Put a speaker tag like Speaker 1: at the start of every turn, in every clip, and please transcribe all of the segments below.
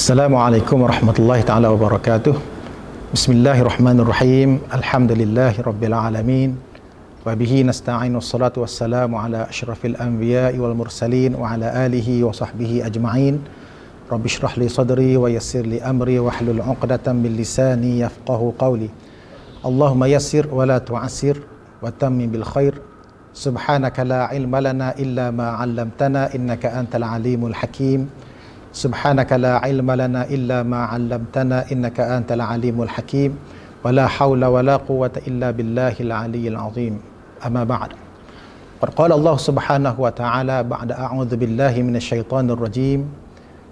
Speaker 1: Assalamualaikum warahmatullahi taala wabarakatuh. Bismillahirrahmanirrahim. Alhamdulillahi rabbil alamin. Wa bihi nasta'in wassalatu wassalamu ala asyrafil anbiya'i wal mursalin wa ala alihi wa sahbihi ajma'in. Rabbi shrah li sadri wa yassir li amri wa hlul 'uqdatam min lisani yafqahu qawli. Allahumma yassir wa la tu'assir wa tammim bil khair. Subhanaka la ilma lana illa ma 'allamtana innaka antal alimul hakim. Subhanaka la ilma lana illa ma 'allamtana innaka antal alimul hakim. Wa la hawla wa la quwwata illa billahil aliyyil azim. Amma ba'd. Qad qala Allah subhanahu wa ta'ala ba'da a'udzu billahi minasy syaithanir rajim.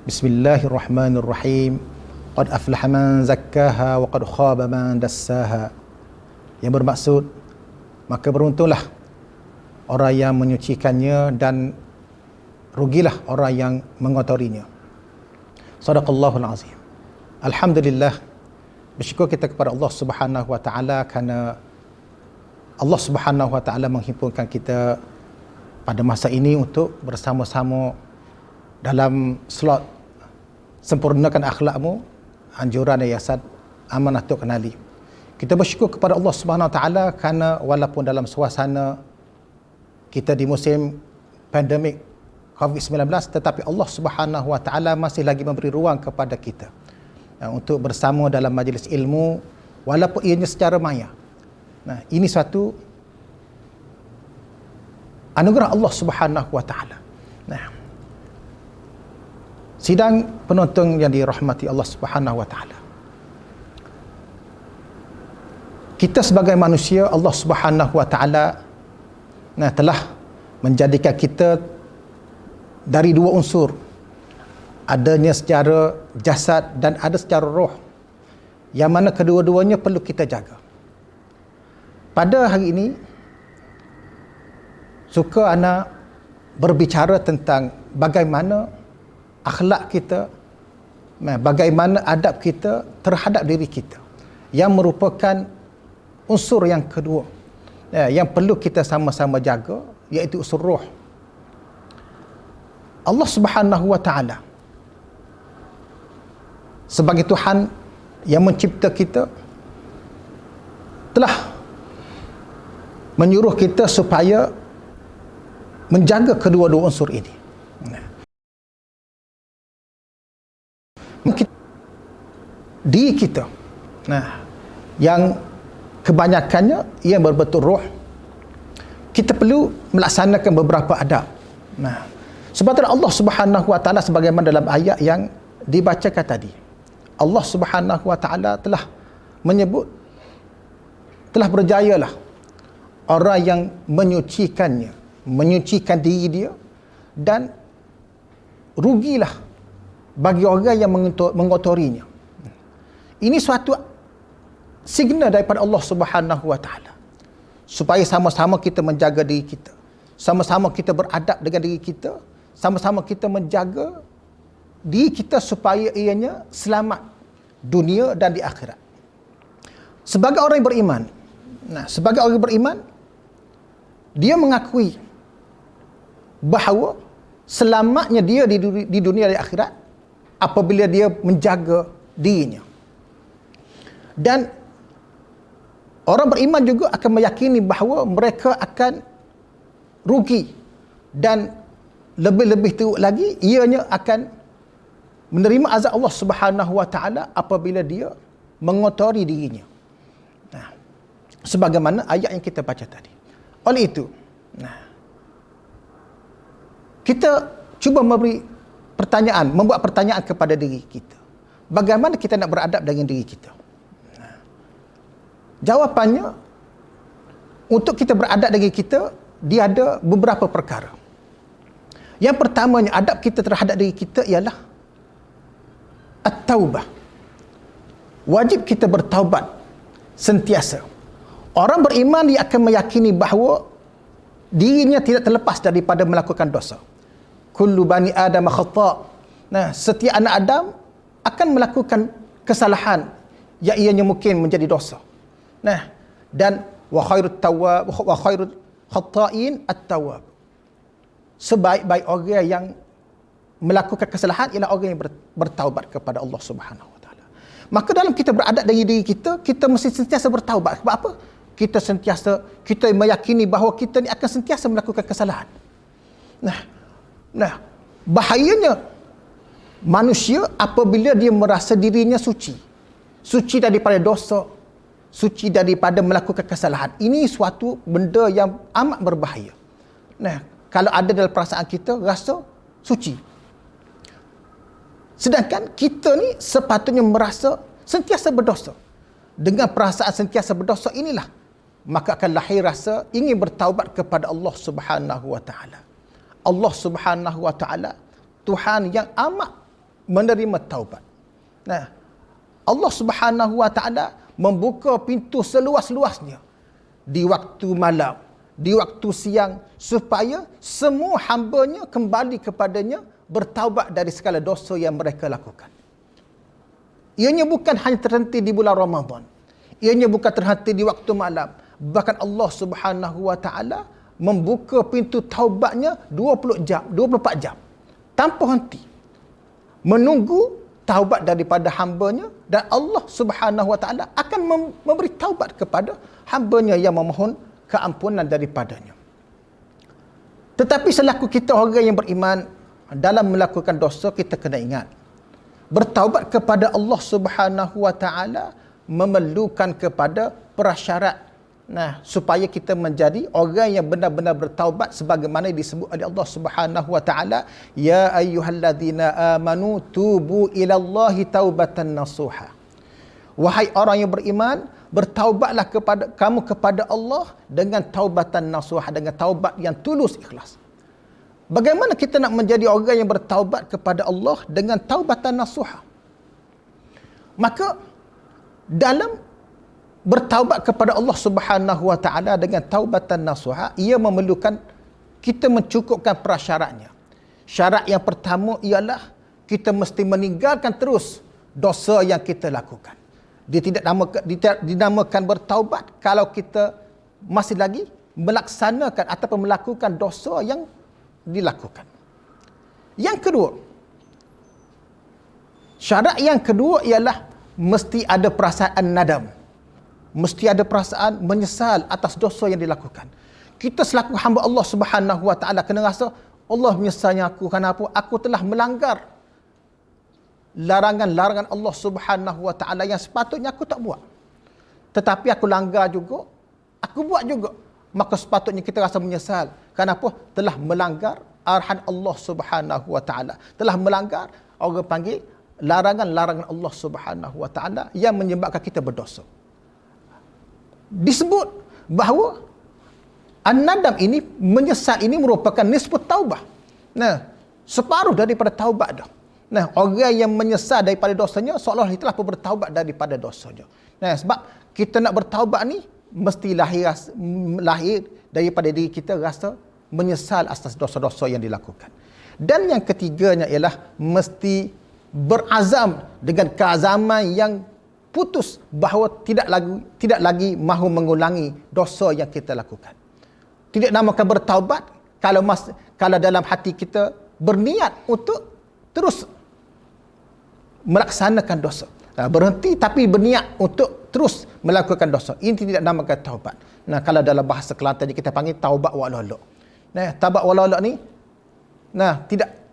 Speaker 1: Bismillahirrahmanirrahim. Qad aflaha man zakkaha wa qad khaba man dassaha. Yang bermaksud, maka beruntunglah orang yang menyucikannya dan rugilah orang yang mengotorinya. Sadaqallahul azim. Alhamdulillah, bersyukur kita kepada Allah Subhanahu wa taala kerana Allah Subhanahu wa taala menghimpunkan kita pada masa ini untuk bersama-sama dalam slot sempurnakan akhlakmu, anjuran Yayasan Amanah Tok Kenali. Kita bersyukur kepada Allah Subhanahu wa taala kerana walaupun dalam suasana kita di musim pandemik COVID-19, tetapi Allah Subhanahu wa taala masih lagi memberi ruang kepada kita untuk bersama dalam majlis ilmu walaupun ianya secara maya. Nah, ini satu anugerah Allah Subhanahu wa taala. Nah, sidang penonton yang dirahmati Allah Subhanahu wa taala. Kita sebagai manusia, Allah Subhanahu wa taala telah menjadikan kita dari dua unsur, adanya secara jasad dan ada secara roh, yang mana kedua-duanya perlu kita jaga. Pada hari ini suka ana berbicara tentang bagaimana akhlak kita, bagaimana adab kita terhadap diri kita, yang merupakan unsur yang kedua yang perlu kita sama-sama jaga, iaitu unsur roh. Allah Subhanahu wa taala sebagai Tuhan yang mencipta kita telah menyuruh kita supaya menjaga kedua-dua unsur ini. Diri kita, yang kebanyakannya ia berbentuk roh, kita perlu melaksanakan beberapa adab. Sebab itu Allah Subhanahu wa taala sebagaimana dalam ayat yang dibacakan tadi, Allah Subhanahu wa taala telah menyebut, telah berjayalah orang yang menyucikannya, menyucikan diri dia, dan rugilah bagi orang yang mengotorinya. Ini suatu signal daripada Allah Subhanahu wa taala supaya sama-sama kita menjaga diri kita, sama-sama kita beradab dengan diri kita, sama-sama kita menjaga diri kita supaya ianya selamat dunia dan di akhirat. Sebagai orang yang beriman, sebagai orang yang beriman, dia mengakui bahawa selamatnya dia di dunia dan di akhirat apabila dia menjaga dirinya. Dan orang beriman juga akan meyakini bahawa mereka akan rugi, dan lebih-lebih teruk lagi, ianya akan menerima azab Allah Subhanahu wa taala apabila dia mengotori dirinya. Sebagaimana ayat yang kita baca tadi. Oleh itu, kita cuba membuat pertanyaan kepada diri kita. Bagaimana kita nak beradab dengan diri kita? Jawapannya, untuk kita beradab dengan kita, dia ada beberapa perkara. Yang pertamanya, adab kita terhadap diri kita ialah at-taubah. Wajib kita bertaubat sentiasa. Orang beriman dia akan meyakini bahawa dirinya tidak terlepas daripada melakukan dosa. Kullu bani Adam khata'. Setiap anak Adam akan melakukan kesalahan yang ianya mungkin menjadi dosa. Dan wa khairut tawwab wa khairul khata'in at-tawwab. Sebaik-baik orang yang melakukan kesalahan ialah orang yang bertaubat kepada Allah Subhanahu Wa Taala. Maka dalam kita beradab dari diri kita, kita mesti sentiasa bertaubat. Sebab apa? Kita meyakini bahawa kita ni akan sentiasa melakukan kesalahan. Nah, bahayanya manusia apabila dia merasa dirinya suci daripada dosa, suci daripada melakukan kesalahan. Ini suatu benda yang amat berbahaya. Nah, kalau ada dalam perasaan kita rasa suci, sedangkan kita ni sepatutnya merasa sentiasa berdosa. Dengan perasaan sentiasa berdosa inilah, maka akan lahir rasa ingin bertaubat kepada Allah Subhanahu Wa Taala. Allah Subhanahu Wa Taala Tuhan yang amat menerima taubat. Nah, Allah Subhanahu Wa Taala membuka pintu seluas-luasnya di waktu malam, di waktu siang, supaya semua hamba-Nya kembali kepadanya, bertaubat dari segala dosa yang mereka lakukan. Ianya bukan hanya terhenti di bulan Ramadan. Ianya bukan terhenti di waktu malam. Bahkan Allah Subhanahu Wa Taala membuka pintu taubatnya 24 jam tanpa henti, menunggu taubat daripada hamba-Nya, dan Allah Subhanahu Wa Taala akan memberi taubat kepada hamba-Nya yang memohon keampunan daripadanya. Tetapi selaku kita orang yang beriman, dalam melakukan dosa kita kena ingat, bertaubat kepada Allah Subhanahu Wa Taala memerlukan kepada prasyarat. Nah, supaya kita menjadi orang yang benar-benar bertaubat sebagaimana disebut oleh Allah Subhanahu Wa Taala, ya ayyuhalladzina amanu tubu ilallahi taubatan nasuha. Wahai orang yang beriman, bertaubatlah kepada Allah dengan taubatan nasuha, dengan taubat yang tulus ikhlas. Bagaimana kita nak menjadi orang yang bertaubat kepada Allah dengan taubatan nasuha? Maka dalam bertaubat kepada Allah Subhanahu Wa Taala dengan taubatan nasuha, ia memerlukan kita mencukupkan prasyaratnya. Syarat yang pertama ialah kita mesti meninggalkan terus dosa yang kita lakukan. Dia tidak dinamakan bertaubat kalau kita masih lagi melaksanakan ataupun melakukan dosa yang dilakukan. Yang kedua, syarat yang kedua ialah mesti ada perasaan nadam. Mesti ada perasaan menyesal atas dosa yang dilakukan. Kita selaku hamba Allah Subhanahu Wa Taala kena rasa, Allah menyesalnya aku kerana apa? Aku telah melanggar larangan-larangan Allah Subhanahu Wa Taala yang sepatutnya aku tak buat. Tetapi aku langgar juga, aku buat juga. Maka sepatutnya kita rasa menyesal. Kenapa? Telah melanggar arahan Allah Subhanahu Wa Taala. Telah melanggar, orang panggil, larangan-larangan Allah Subhanahu Wa Taala yang menyebabkan kita berdosa. Disebut bahawa an-nadam ini, menyesal ini merupakan nisbut taubah. Nah, separuh daripada taubat dah. Nah, orang yang menyesal daripada dosanya seolah-olah telah bertaubat daripada dosanya. Nah, sebab kita nak bertaubat ni mesti lahir daripada diri kita rasa menyesal atas dosa-dosa yang dilakukan. Dan yang ketiganya ialah mesti berazam dengan keazaman yang putus bahawa tidak lagi mahu mengulangi dosa yang kita lakukan. Tidak namakan bertaubat kalau dalam hati kita berniat untuk terus melaksanakan dosa. Berhenti tapi berniat untuk terus melakukan dosa. Ini tidak namakan taubat. Nah, kalau dalam bahasa Kelantan kita panggil taubat walolok. Nah, taubat walolok ni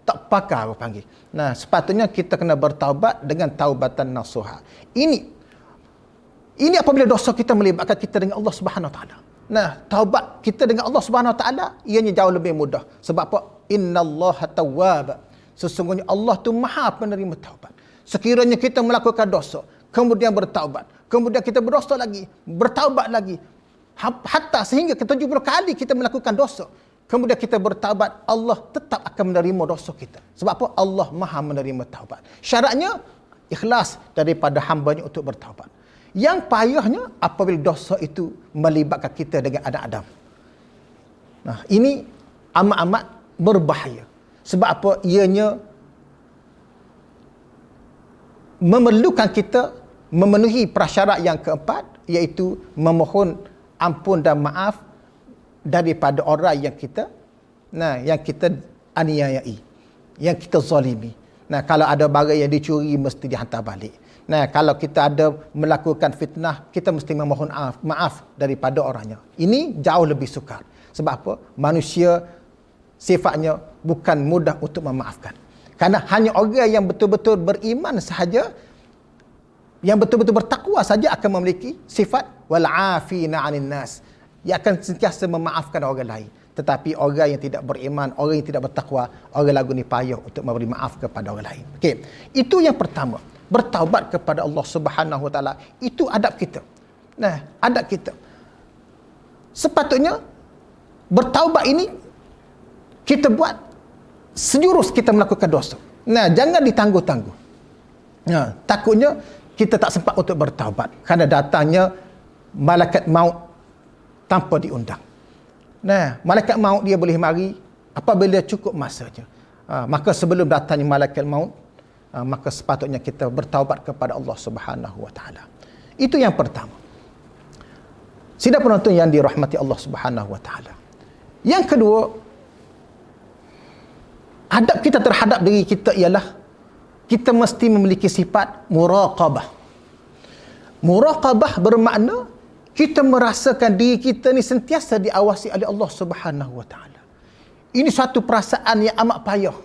Speaker 1: tak pakar orang panggil. Nah, sepatutnya kita kena bertaubat dengan taubatan nasuha. Ini apabila dosa kita melibatkan kita dengan Allah Subhanahu Wa Taala. Nah, taubat kita dengan Allah Subhanahu Wa Taala ianya jauh lebih mudah. Sebab apa? Innallaha tawwab. Sesungguhnya Allah tu Maha penerima taubat. Sekiranya kita melakukan dosa, kemudian bertaubat, kemudian kita berdosa lagi, bertaubat lagi, hatta sehingga ke 70 kali kita melakukan dosa, kemudian kita bertaubat, Allah tetap akan menerima dosa kita. Sebab apa? Allah Maha menerima taubat. Syaratnya ikhlas daripada hamba-Nya untuk bertaubat. Yang payahnya apabila dosa itu melibatkan kita dengan anak Adam. Nah, ini amat-amat berbahaya. Sebab apa? Ianya memerlukan kita memenuhi prasyarat yang keempat, iaitu memohon ampun dan maaf daripada orang yang kita aniayai. yang kita zalimi. Nah, kalau ada barang yang dicuri mesti dihantar balik. Nah, kalau kita ada melakukan fitnah, kita mesti memohon maaf daripada orangnya. Ini jauh lebih sukar. Sebab apa? Manusia sifatnya bukan mudah untuk memaafkan. Kerana hanya orang yang betul-betul beriman sahaja, yang betul-betul bertakwa saja akan memiliki sifat wal'afina 'anil nas. Ia akan sentiasa memaafkan orang lain. Tetapi orang yang tidak beriman, orang yang tidak bertakwa, orang lagu ni payah untuk memberi maaf kepada orang lain. Okey. Itu yang pertama. Bertaubat kepada Allah Subhanahu Wa Taala. Itu adab kita. Nah, adab kita. Sepatutnya bertaubat ini kita buat sejurus kita melakukan dosa. Nah, jangan ditangguh-tangguh. Nah, takutnya kita tak sempat untuk bertaubat kerana datangnya malaikat maut tanpa diundang. Nah, malaikat maut dia boleh mari apabila cukup masanya. Maka sebelum datangnya malaikat maut, maka sepatutnya kita bertaubat kepada Allah Subhanahu Wa Taala. Itu yang pertama. Sidang penonton yang dirahmati Allah Subhanahu Wa Taala. Yang kedua, adab kita terhadap diri kita ialah kita mesti memiliki sifat muraqabah. Muraqabah bermakna kita merasakan diri kita ni sentiasa diawasi oleh Allah Subhanahu Wa Taala. Ini satu perasaan yang amat payah.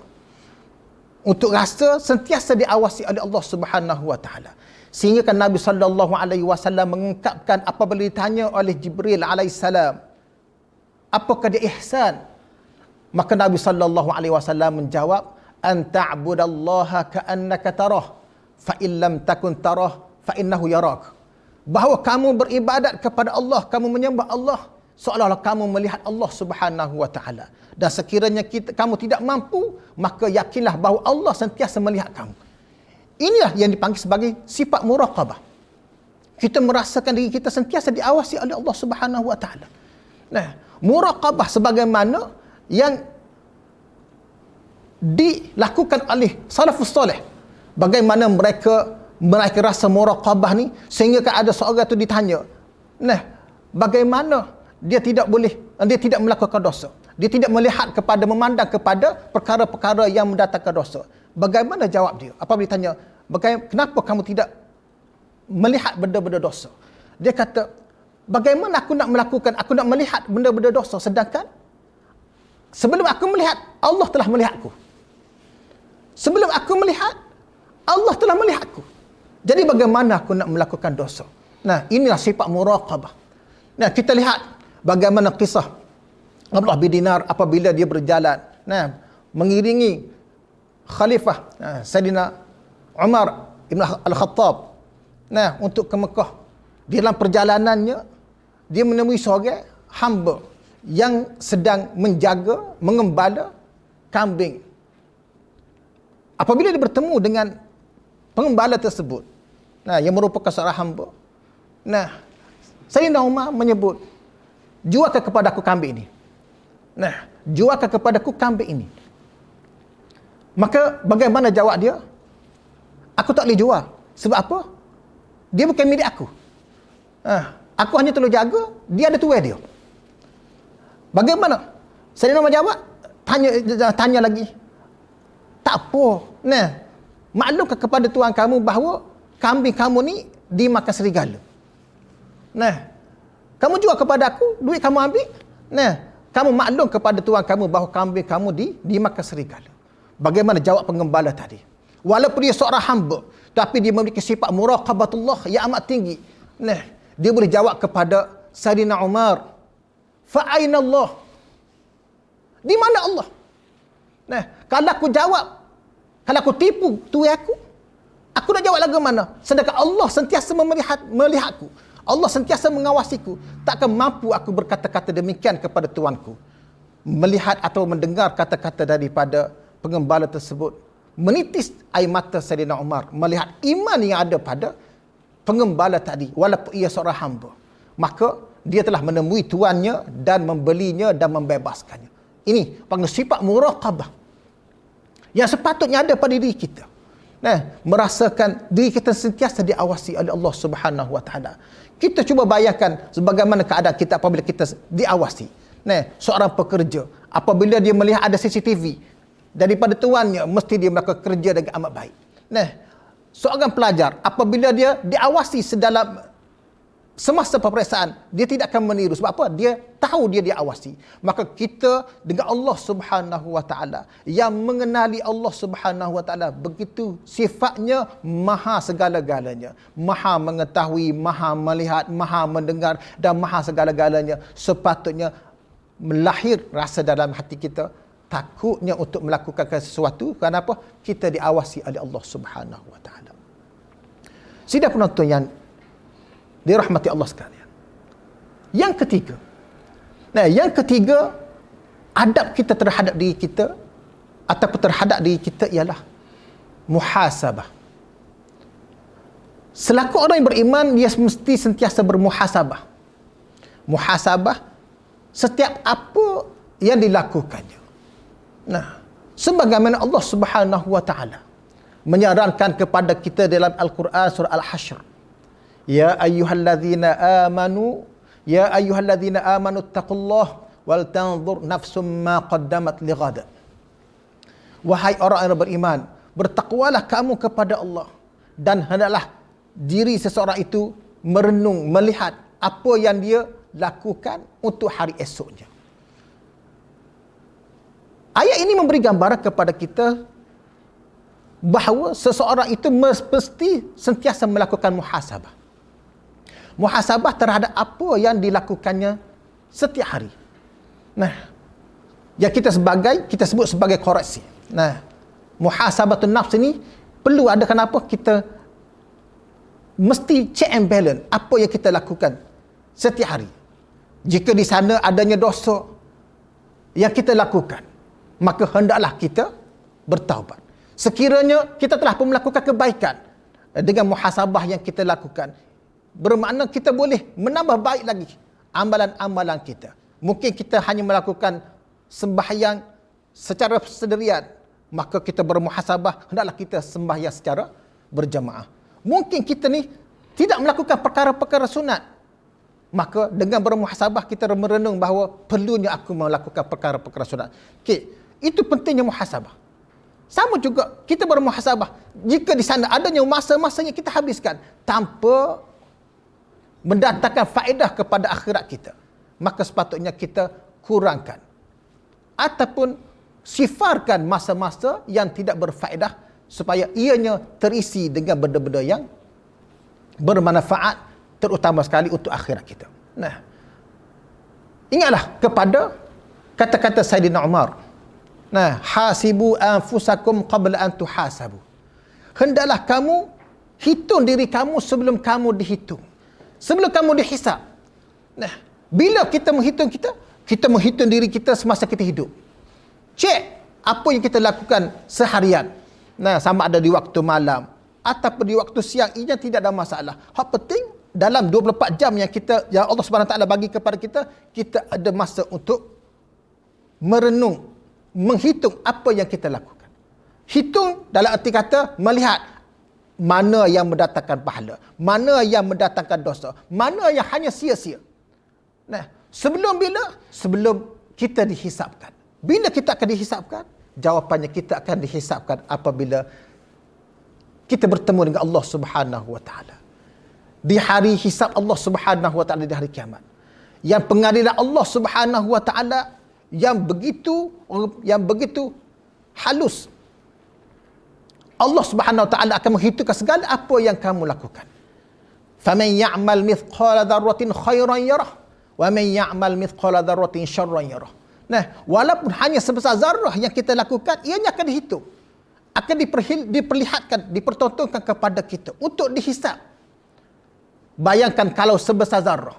Speaker 1: Untuk rasa sentiasa diawasi oleh Allah Subhanahu Wa Taala. Sehingga kan Nabi sallallahu alaihi wasallam mengungkapkan apabila ditanya oleh Jibril alaihissalam, apakah dia ihsan? Maka Nabi sallallahu alaihi wasallam menjawab, an ta'budallaha ka'annaka tarah, fa in lam takun tarah fa innahu yarak. Bahawa kamu beribadat kepada Allah, kamu menyembah Allah seolah-olah kamu melihat Allah Subhanahu Wa Taala. Dan sekiranya kamu tidak mampu, maka yakinlah bahawa Allah sentiasa melihat kamu. Inilah yang dipanggil sebagai sifat muraqabah. Kita merasakan diri kita sentiasa diawasi oleh Allah Subhanahu Wa Taala. Nah, muraqabah sebagaimana yang dilakukan oleh salafus soleh. Bagaimana mereka rasa muraqabah ni sehingga kan ada seorang tu ditanya, nah, bagaimana dia tidak melakukan dosa? Dia tidak melihat kepada, memandang kepada perkara-perkara yang mendatangkan dosa. Bagaimana jawab dia? Apabila ditanya, kenapa kamu tidak melihat benda-benda dosa? Dia kata, bagaimana aku nak melihat benda-benda dosa sedangkan sebelum aku melihat, Allah telah melihatku. Sebelum aku melihat, Allah telah melihatku. Jadi bagaimana aku nak melakukan dosa? Nah, inilah sifat muraqabah. Nah, kita lihat bagaimana kisah Abdullah bin Dinar apabila dia berjalan, nah, mengiringi Khalifah Sayyidina Umar Ibn Al-Khattab, nah, untuk ke Mekah. Di dalam perjalanannya, dia menemui seorang hamba yang sedang menjaga, mengembala kambing. Apabila dia bertemu dengan pengembala tersebut, nah, yang merupakan seorang hamba, nah, Sayyidina Umar menyebut, jualkan kepada aku kambing ini. Nah, jualkan kepada aku kambing ini. Maka bagaimana jawab dia? Aku tak boleh jual. Sebab apa? Dia bukan milik aku. Aku hanya tolong jaga, dia ada tuai dia. Bagaimana? Sayyidina Umar jawab, tanya lagi. Tak apa. Nah, maklumkan kepada tuan kamu bahawa kambing kamu ni dimakan serigala. Nah, kamu jual kepada aku, duit kamu ambil. Nah, kamu maklum kepada tuan kamu bahawa kambing kamu dimakan serigala. Bagaimana jawab pengembala tadi? Walaupun dia seorang hamba, tapi dia memiliki sifat muraqabatullah yang amat tinggi. Nah, dia boleh jawab kepada Sayyidina Umar, fa aina Allah? Di mana Allah? Nah, kalau aku jawab, kalau aku tipu tuai aku nak jawab lagu mana? Sedangkan Allah sentiasa melihatku. Allah sentiasa mengawasiku. Takkan mampu aku berkata-kata demikian kepada tuanku. Melihat atau mendengar kata-kata daripada pengembala tersebut, menitis air mata Sayyidina Umar melihat iman yang ada pada pengembala tadi, walaupun ia seorang hamba. Maka dia telah menemui tuannya dan membelinya dan membebaskannya. Ini panggil sifat muraqabah yang sepatutnya ada pada diri kita. Nah, merasakan diri kita sentiasa diawasi oleh Allah Subhanahu Wa Taala. Kita cuba bayangkan sebagaimana keadaan kita apabila kita diawasi. Nah, seorang pekerja apabila dia melihat ada CCTV, daripada tuannya, mesti dia melakukan kerja dengan amat baik. Nah, seorang pelajar apabila dia diawasi semasa peperiksaan, dia tidak akan meniru. Sebab apa? Dia tahu dia diawasi. Maka kita dengan Allah Subhanahu Wa Taala, yang mengenali Allah Subhanahu Wa Taala, begitu sifatnya maha segala-galanya, maha mengetahui, maha melihat, maha mendengar dan maha segala-galanya, sepatutnya melahir rasa dalam hati kita takutnya untuk melakukan sesuatu. Kenapa? Kita diawasi oleh Allah Subhanahu Wa Taala. Sidang penonton yang dirahmati Allah sekalian. Yang ketiga, adab kita terhadap diri kita ataupun terhadap diri kita ialah muhasabah. Selaku orang yang beriman, dia mesti sentiasa bermuhasabah. Muhasabah setiap apa yang dilakukannya. Nah, sebagaimana Allah Subhanahu Wa Taala menyarankan kepada kita dalam Al-Quran surah Al-Hashr, Ya ayyuhalladzina amanu taqullah wal tanzur nafsum ma qaddamat lighad. Wahai orang yang beriman, bertakwalah kamu kepada Allah, dan hendaklah diri seseorang itu merenung, melihat apa yang dia lakukan untuk hari esoknya. Ayat ini memberi gambaran kepada kita bahawa seseorang itu mesti sentiasa melakukan muhasabah. Muhasabah terhadap apa yang dilakukannya setiap hari. Nah, yang kita sebut sebagai koreksi. Nah, muhasabatun nafs ini perlu ada. Kenapa? Kita mesti check and balance apa yang kita lakukan setiap hari. Jika di sana adanya dosa yang kita lakukan, maka hendaklah kita bertaubat. Sekiranya kita telah pun melakukan kebaikan, dengan muhasabah yang kita lakukan, bermakna kita boleh menambah baik lagi amalan-amalan kita. Mungkin kita hanya melakukan sembahyang secara sendirian, maka kita bermuhasabah, hendaklah kita sembahyang secara berjamaah. Mungkin kita ni tidak melakukan perkara-perkara sunat, maka dengan bermuhasabah kita merenung bahawa perlunya aku melakukan perkara-perkara sunat. Okey, itu pentingnya muhasabah. Sama juga kita bermuhasabah, jika di sana adanya masa-masanya kita habiskan tanpa mendatangkan faedah kepada akhirat kita, maka sepatutnya kita kurangkan ataupun sifarkan masa-masa yang tidak berfaedah, supaya ianya terisi dengan benda-benda yang bermanfaat, terutama sekali untuk akhirat kita. Nah, ingatlah kepada kata-kata Sayyidina Umar. Nah, hasibu anfusakum qabla an tuhasabu. Hendaklah kamu hitung diri kamu sebelum kamu dihitung, sebelum kamu dihisab. Nah, bila kita menghitung kita menghitung diri kita semasa kita hidup. Cek apa yang kita lakukan seharian. Nah, sama ada di waktu malam ataupun di waktu siang, ini tidak ada masalah. Hak penting dalam 24 jam yang Allah Subhanahu Taala bagi kepada kita, kita ada masa untuk merenung, menghitung apa yang kita lakukan. Hitung dalam arti kata melihat mana yang mendatangkan pahala, mana yang mendatangkan dosa, mana yang hanya sia-sia. Nah, sebelum kita dihisapkan. Bila kita akan dihisapkan? Jawapannya kita akan dihisapkan apabila kita bertemu dengan Allah Subhanahu Wa Taala. Di hari hisap Allah Subhanahu Wa Taala, di hari kiamat. Yang pengadilan Allah Subhanahu Wa Taala yang begitu halus. Allah Subhanahu Wa Taala akan menghitungkan segala apa yang kamu lakukan. Faman ya'mal mithqala dzarratin khairan yarah wa man ya'mal mithqala dzarratin syarran yarah. Nah, walaupun hanya sebesar zarah yang kita lakukan, ianya akan dihitung, akan diperlihatkan, dipertontonkan kepada kita untuk dihisap. Bayangkan kalau sebesar zarah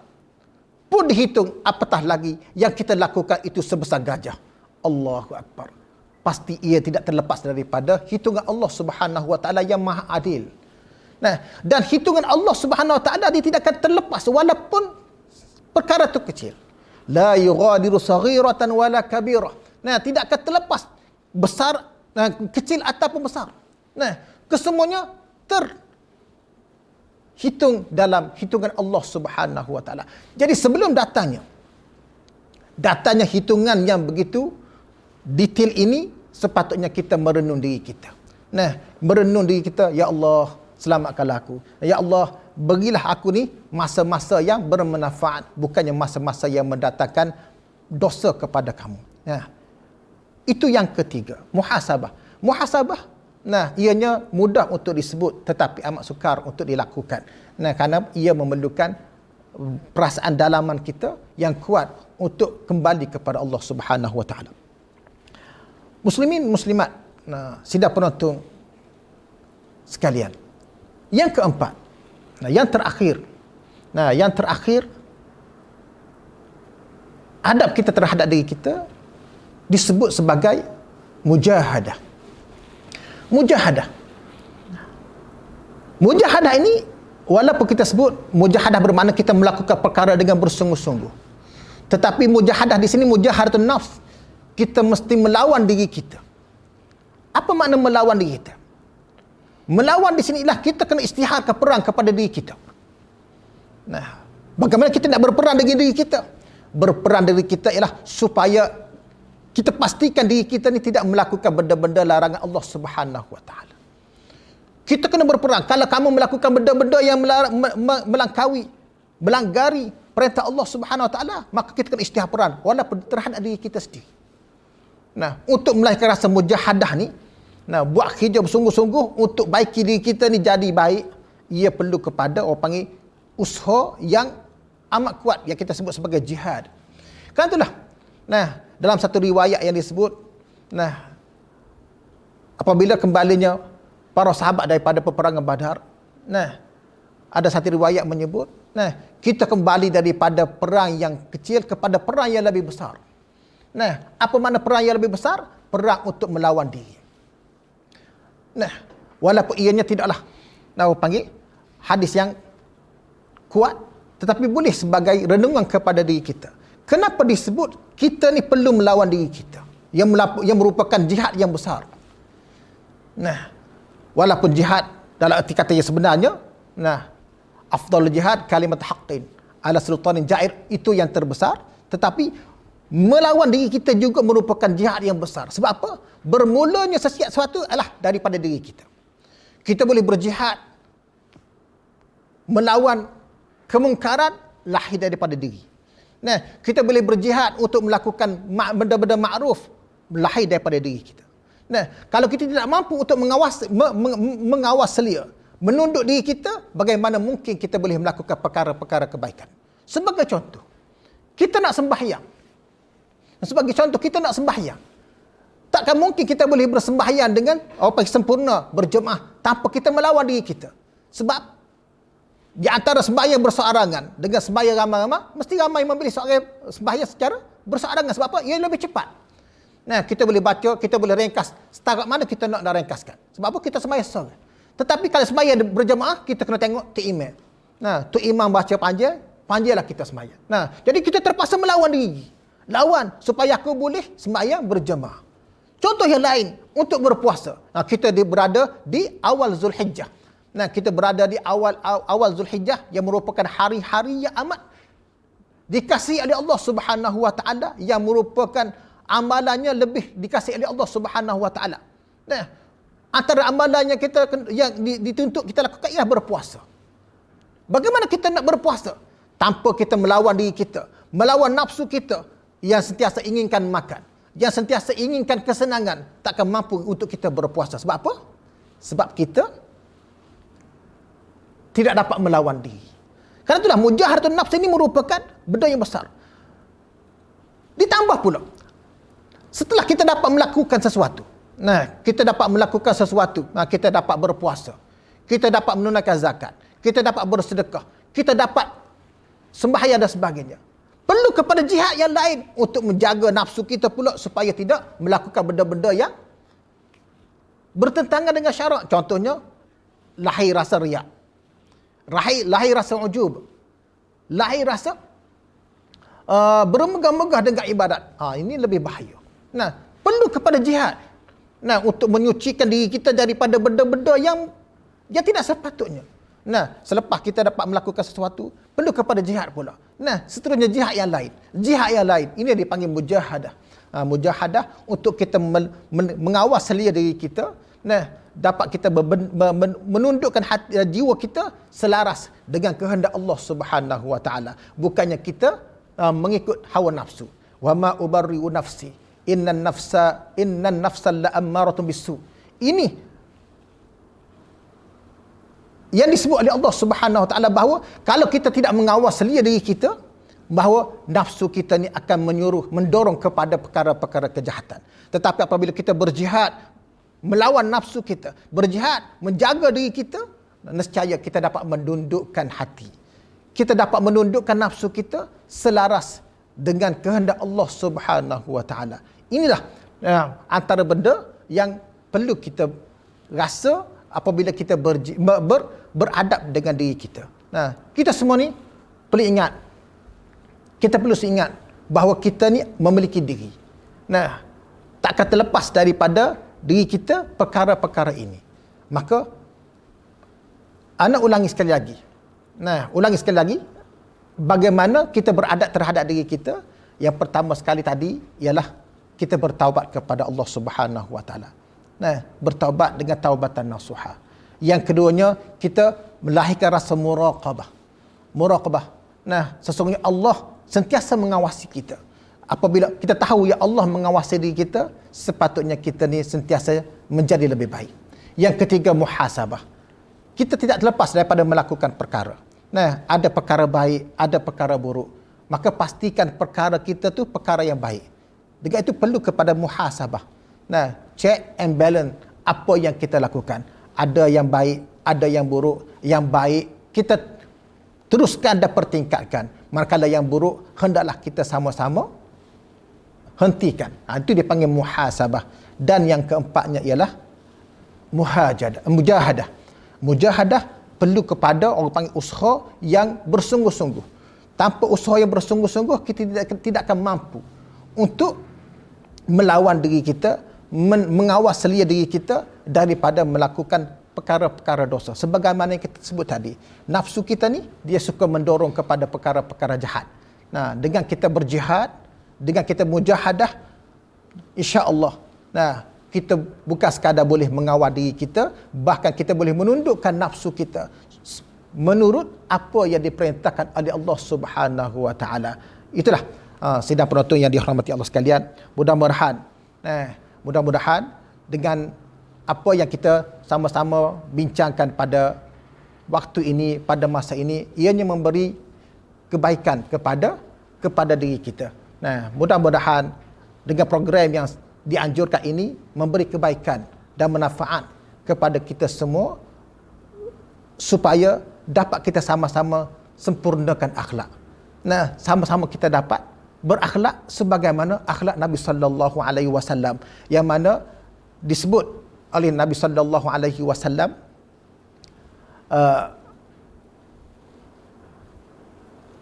Speaker 1: pun dihitung, apatah lagi yang kita lakukan itu sebesar gajah. Allahu Akbar. Pasti ia tidak terlepas daripada hitungan Allah Subhanahu Wa Taala yang maha adil. Nah, dan hitungan Allah Subhanahu Wa Taala dia tidak akan terlepas walaupun perkara itu kecil. La yughadiru saghiratan wala kabirah. Nah, tidak akan terlepas besar, kecil ataupun besar. Nah, kesemuanya terhitung dalam hitungan Allah Subhanahu Wa Taala. Jadi sebelum datangnya hitungan yang begitu detail ini, sepatutnya kita merenung diri kita. Nah, merenung diri kita, ya Allah, selamatkanlah aku. Ya Allah, berilah aku ni masa-masa yang bermanfaat, bukannya masa-masa yang mendatangkan dosa kepada kamu. Nah, itu yang ketiga, muhasabah. Muhasabah, nah, ianya mudah untuk disebut tetapi amat sukar untuk dilakukan. Nah, kerana ia memerlukan perasaan dalaman kita yang kuat untuk kembali kepada Allah Subhanahu Wa Taala. Muslimin muslimat, nah, sidang penonton sekalian. Yang keempat, nah, yang terakhir. Nah, yang terakhir, adab kita terhadap diri kita disebut sebagai mujahadah. Mujahadah. Mujahadah ini, walaupun kita sebut mujahadah bermakna kita melakukan perkara dengan bersungguh-sungguh. Tetapi mujahadah di sini mujahadatun nafs. Kita mesti melawan diri kita. Apa makna melawan diri kita? Melawan di sini ialah kita kena istiharkan perang kepada diri kita. Nah, bagaimana kita nak berperang dengan diri kita? Berperang diri kita ialah supaya kita pastikan diri kita ni tidak melakukan benda-benda larangan Allah Subhanahu Wa Taala. Kita kena berperang. Kalau kamu melakukan benda-benda yang melanggari perintah Allah Subhanahu Wa Taala, maka kita kena istihar perang walaupun terhadap diri kita sendiri. Nah, untuk melahirkan rasa mujahadah ni, nah, buat kerja bersungguh-sungguh untuk baiki diri kita ni jadi baik, ia perlu kepada orang panggil usaha yang amat kuat yang kita sebut sebagai jihad. Kan itulah. Nah, dalam satu riwayat yang disebut, nah, apabila kembalinya para sahabat daripada peperangan Badar, nah, ada satu riwayat menyebut, nah, kita kembali daripada perang yang kecil kepada perang yang lebih besar. Nah, apa makna perang yang lebih besar? Perang untuk melawan diri. Nah, walaupun ianya tidaklah, nah, panggil hadis yang kuat, tetapi boleh sebagai renungan kepada diri kita. Kenapa disebut kita ni perlu melawan diri kita? Yang merupakan jihad yang besar. Nah, walaupun jihad dalam arti kata yang sebenarnya, nah, afdalul jihad kalimat haqqin ala sultanin jair, itu yang terbesar, tetapi melawan diri kita juga merupakan jihad yang besar. Sebab apa? Bermulanya sesuatu adalah daripada diri kita. Kita boleh berjihad melawan kemungkaran lahir daripada diri. Nah, kita boleh berjihad untuk melakukan benda-benda makruf lahir daripada diri kita. Nah, kalau kita tidak mampu untuk mengawas selia, menunduk diri kita, bagaimana mungkin kita boleh melakukan perkara-perkara kebaikan? Sebagai contoh, kita nak sembahyang. Sebagai contoh, kita nak sembahyang. Takkan mungkin kita boleh bersembahyang dengan apa yang sempurna, berjemaah, tanpa kita melawan diri kita. Sebab di antara sembahyang berseorangan dengan sembahyang ramai-ramai, mesti ramai memilih seorang sembahyang secara berseorangan. Sebab apa? Ia lebih cepat. Nah, kita boleh baca, kita boleh ringkas. Setakat mana kita nak ringkaskan. Sebab apa? Kita sembahyang seorang. Tetapi kalau sembahyang berjemaah, kita kena tengok Tok Imam. Nah, Tok Imam baca panjang, panjanglah kita sembahyang. Nah, jadi kita terpaksa melawan diri. Lawan supaya aku boleh sembahyang berjemaah. Contoh yang lain, untuk berpuasa. Nah, kita berada di awal Zulhijjah. Nah, kita berada di awal Zulhijjah yang merupakan hari-hari yang amat dikasihi oleh Allah Subhanahu Wa Taala, yang merupakan amalannya lebih dikasihi oleh Allah Subhanahu Wa Taala. Nah, antara amalannya kita yang dituntut kita lakukan ialah berpuasa. Bagaimana kita nak berpuasa? Tanpa kita melawan diri kita, melawan nafsu kita yang sentiasa inginkan makan, yang sentiasa inginkan kesenangan, takkan mampu untuk kita berpuasa. Sebab apa? Sebab kita tidak dapat melawan diri. Karena itulah mujahadatun nafs ini merupakan benda yang besar. Ditambah pula, setelah kita dapat melakukan sesuatu, nah, kita dapat melakukan sesuatu, nah, kita dapat berpuasa, kita dapat menunaikan zakat, kita dapat bersedekah, kita dapat sembahyang dan sebagainya. Perlu kepada jihad yang lain untuk menjaga nafsu kita pula supaya tidak melakukan benda-benda yang bertentangan dengan syarak. Contohnya, lahir rasa riak, lahir rasa ujub, lahir rasa bermegah-megah dengan ibadat. Ini lebih bahaya. Nah, perlu kepada jihad. Nah, untuk menyucikan diri kita daripada benda-benda yang tidak sepatutnya. Nah, selepas kita dapat melakukan sesuatu, perlu kepada jihad pula. Nah, seterusnya jihad yang lain. Jihad yang lain, ini dipanggil mujahadah. Mujahadah untuk kita mengawas selia diri kita, dapat kita menundukkan jiwa kita selaras dengan kehendak Allah Subhanahu wa taala, bukannya kita mengikut hawa nafsu. Wa ma ubarri'u nafsi innan nafsa la'ammaratun bisu. Ini yang disebut oleh Allah Subhanahu wa taala bahawa kalau kita tidak mengawas selia diri kita, bahawa nafsu kita ni akan mendorong kepada perkara-perkara kejahatan. Tetapi apabila kita berjihad melawan nafsu kita, berjihad menjaga diri kita, nescaya kita dapat menundukkan hati. Kita dapat menundukkan nafsu kita selaras dengan kehendak Allah Subhanahu wa taala. Inilah antara benda yang perlu kita rasa apabila kita beradab dengan diri kita. Kita semua ni perlu ingat, kita perlu ingat bahawa kita ni memiliki diri. Takkan terlepas daripada diri kita perkara-perkara ini. Maka anak ulangi sekali lagi. Bagaimana kita beradab terhadap diri kita? Yang pertama sekali tadi ialah kita bertaubat kepada Allah Subhanahu wa taala. Bertaubat dengan taubatan nasuha. Yang keduanya, kita melahirkan rasa muraqabah. Sesungguhnya Allah sentiasa mengawasi kita. Apabila kita tahu ya Allah mengawasi diri kita, sepatutnya kita ni sentiasa menjadi lebih baik. Yang ketiga, muhasabah. Kita tidak terlepas daripada melakukan perkara. Ada perkara baik, ada perkara buruk. Maka pastikan perkara kita tu perkara yang baik. Dengan itu perlu kepada muhasabah. Check and balance apa yang kita lakukan. Ada yang baik, ada yang buruk. Yang baik kita teruskan dan pertingkatkan. Manakala yang buruk hendaklah kita sama-sama hentikan. Itu dipanggil muhasabah. Dan yang keempatnya ialah mujahadah. Mujahadah perlu kepada orang panggil usaha yang bersungguh-sungguh. Tanpa usaha yang bersungguh-sungguh, kita tidak akan mampu untuk melawan diri kita, mengawas selia diri kita daripada melakukan perkara-perkara dosa. Sebagaimana yang kita sebut tadi, nafsu kita ni dia suka mendorong kepada perkara-perkara jahat. Dengan kita berjihad, dengan kita mujahadah, insya-Allah, kita bukan sekadar boleh mengawal diri kita, bahkan kita boleh menundukkan nafsu kita menurut apa yang diperintahkan oleh Allah Subhanahu wa taala. Itulah sidang penonton yang dihormati Allah sekalian. Mudah-mudahan dengan apa yang kita sama-sama bincangkan pada waktu ini, pada masa ini, ianya memberi kebaikan kepada diri kita. Mudah-mudahan dengan program yang dianjurkan ini memberi kebaikan dan manfaat kepada kita semua, supaya dapat kita sama-sama sempurnakan akhlak. Sama-sama kita dapat berakhlak sebagaimana akhlak Nabi sallallahu alaihi wasallam, yang mana disebut oleh Nabi sallallahu alaihi wasallam,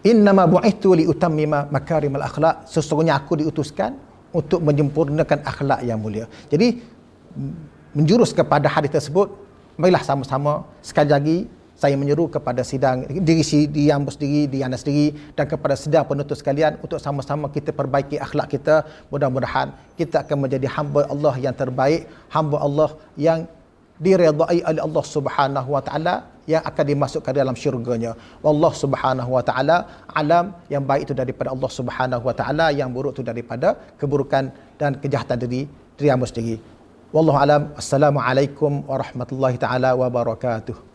Speaker 1: innama bu'ithu li utammima makarimal akhlak, sesungguhnya aku diutuskan untuk menyempurnakan akhlak yang mulia. Jadi menjurus kepada hadis tersebut, marilah sama-sama sekali lagi saya menyeru kepada sidang diri yang sendiri, di anda sendiri, dan kepada sidang penuntut sekalian untuk sama-sama kita perbaiki akhlak kita. Mudah-mudahan kita akan menjadi hamba Allah yang terbaik, hamba Allah yang diredai oleh Allah Subhanahu wa taala, yang akan dimasukkan dalam syurganya. Wallahu Subhanahu wa taala alam. Yang baik itu daripada Allah Subhanahu wa taala, yang buruk itu daripada keburukan dan kejahatan diri hamba sendiri. Wallahu alam. Assalamualaikum warahmatullahi taala wabarakatuh.